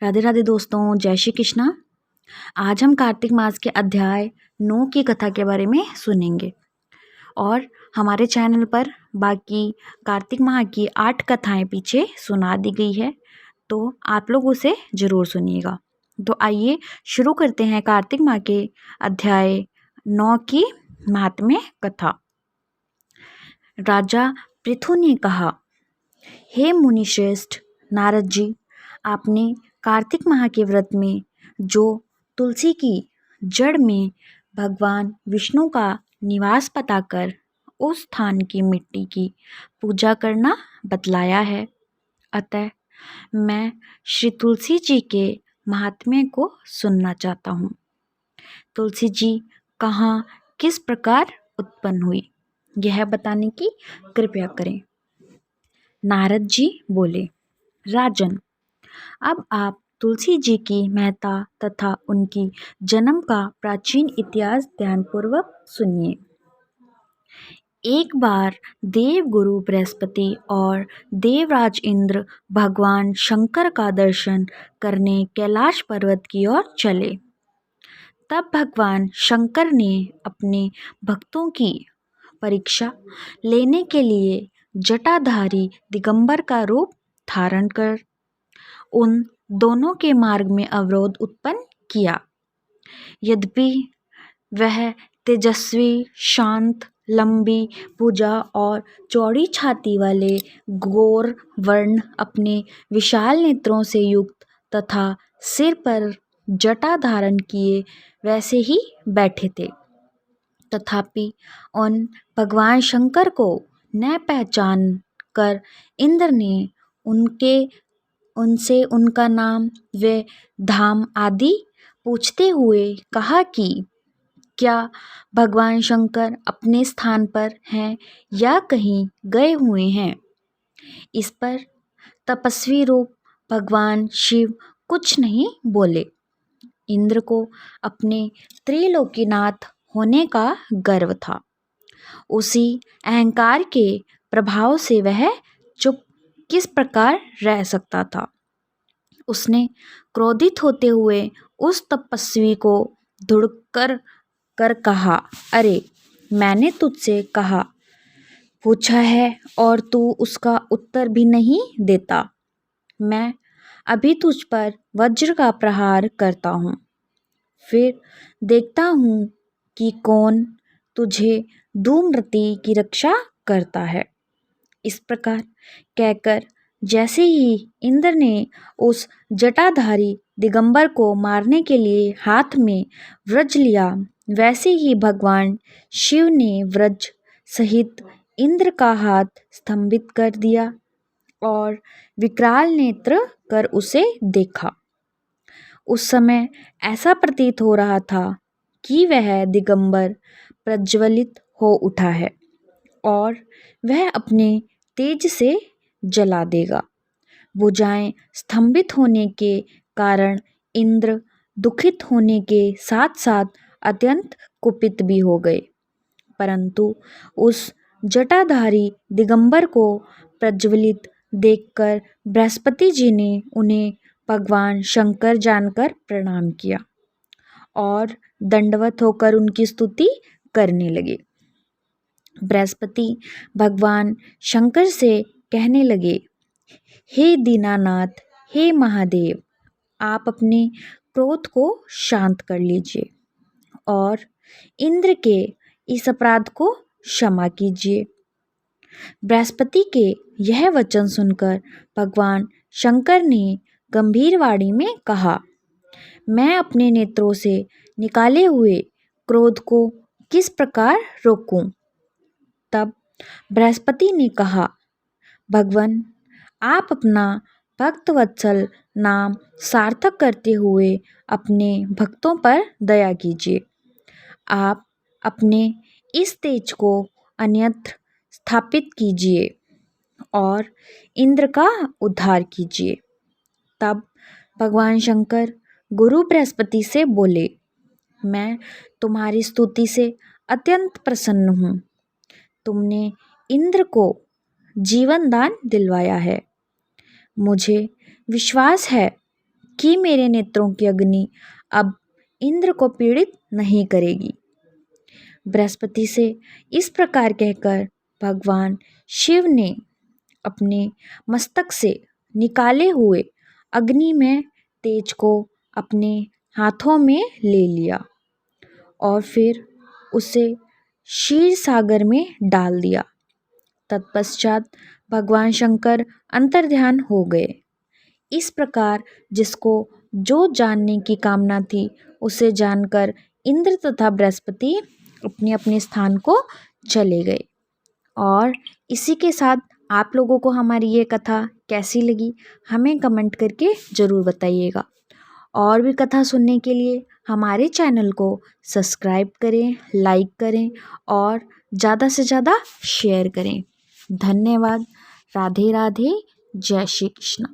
राधे राधे दोस्तों, जय श्री कृष्णा। आज हम कार्तिक मास के अध्याय 9 की कथा के बारे में सुनेंगे और हमारे चैनल पर बाकी कार्तिक माह की 8 कथाएं पीछे सुना दी गई है, तो आप लोग उसे ज़रूर सुनिएगा। तो आइए शुरू करते हैं कार्तिक माह के अध्याय 9 की महात्म्य कथा। राजा पृथु ने कहा, हे मुनिश्रेष्ठ नारद जी, आपने कार्तिक माह के व्रत में जो तुलसी की जड़ में भगवान विष्णु का निवास बताकर उस स्थान की मिट्टी की पूजा करना बतलाया है, अतः मैं श्री तुलसी जी के महात्म्य को सुनना चाहता हूँ। तुलसी जी कहाँ किस प्रकार उत्पन्न हुई, यह बताने की कृपया करें। नारद जी बोले, राजन, अब आप तुलसी जी की महत्ता तथा उनकी जन्म का प्राचीन इतिहास ध्यानपूर्वक सुनिए। एक बार देव गुरु बृहस्पति और देवराज इंद्र भगवान शंकर का दर्शन करने कैलाश पर्वत की ओर चले। तब भगवान शंकर ने अपने भक्तों की परीक्षा लेने के लिए जटाधारी दिगंबर का रूप धारण कर उन दोनों के मार्ग में अवरोध उत्पन्न किया। यद्यपि वह तेजस्वी, शांत, लंबी भुजा और चौड़ी छाती वाले गौर वर्ण अपने विशाल नेत्रों से युक्त तथा सिर पर जटा धारण किए वैसे ही बैठे थे, तथापि उन भगवान शंकर को न पहचान कर इंद्र ने उनसे उनका नाम व धाम आदि पूछते हुए कहा कि क्या भगवान शंकर अपने स्थान पर हैं या कहीं गए हुए हैं। इस पर तपस्वी रूप भगवान शिव कुछ नहीं बोले। इंद्र को अपने त्रिलोकीनाथ होने का गर्व था। उसी अहंकार के प्रभाव से वह चुप किस प्रकार रह सकता था। उसने क्रोधित होते हुए उस तपस्वी को धुड़कर कहा, अरे, मैंने तुझसे पूछा है और तू उसका उत्तर भी नहीं देता। मैं अभी तुझ पर वज्र का प्रहार करता हूँ, फिर देखता हूँ कि कौन तुझे धूम्रती की रक्षा करता है। इस प्रकार कहकर जैसे ही इंद्र ने उस जटाधारी दिगंबर को मारने के लिए हाथ में वज्र लिया, वैसे ही भगवान शिव ने वज्र सहित इंद्र का हाथ स्तंभित कर दिया और विकराल नेत्र कर उसे देखा। उस समय ऐसा प्रतीत हो रहा था कि वह दिगंबर प्रज्वलित हो उठा है और वह अपने तेज से जला देगा। भुजाएं स्तंभित होने के कारण इंद्र दुखित होने के साथ साथ अत्यंत कुपित भी हो गए, परंतु उस जटाधारी दिगंबर को प्रज्वलित देखकर बृहस्पति जी ने उन्हें भगवान शंकर जानकर प्रणाम किया और दंडवत होकर उनकी स्तुति करने लगे। बृहस्पति भगवान शंकर से कहने लगे, हे दीनानाथ, हे महादेव, आप अपने क्रोध को शांत कर लीजिए और इंद्र के इस अपराध को क्षमा कीजिए। बृहस्पति के यह वचन सुनकर भगवान शंकर ने गंभीर वाणी में कहा, मैं अपने नेत्रों से निकाले हुए क्रोध को किस प्रकार रोकूं। तब बृहस्पति ने कहा, भगवान, आप अपना भक्तवत्सल नाम सार्थक करते हुए अपने भक्तों पर दया कीजिए। आप अपने इस तेज को अन्यत्र स्थापित कीजिए और इंद्र का उद्धार कीजिए। तब भगवान शंकर गुरु बृहस्पति से बोले, मैं तुम्हारी स्तुति से अत्यंत प्रसन्न हूँ। तुमने इंद्र को जीवन दान दिलवाया है। मुझे विश्वास है कि मेरे नेत्रों की अग्नि अब इंद्र को पीड़ित नहीं करेगी। बृहस्पति से इस प्रकार कहकर भगवान शिव ने अपने मस्तक से निकाले हुए अग्नि में तेज को अपने हाथों में ले लिया और फिर उसे क्षीर सागर में डाल दिया। तत्पश्चात भगवान शंकर अंतर्ध्यान हो गए। इस प्रकार जिसको जो जानने की कामना थी उसे जानकर इंद्र तथा बृहस्पति अपने अपने स्थान को चले गए। और इसी के साथ आप लोगों को हमारी ये कथा कैसी लगी हमें कमेंट करके ज़रूर बताइएगा। और भी कथा सुनने के लिए हमारे चैनल को सब्सक्राइब करें, लाइक करें और ज़्यादा से ज़्यादा शेयर करें। धन्यवाद। राधे राधे। जय श्री कृष्ण।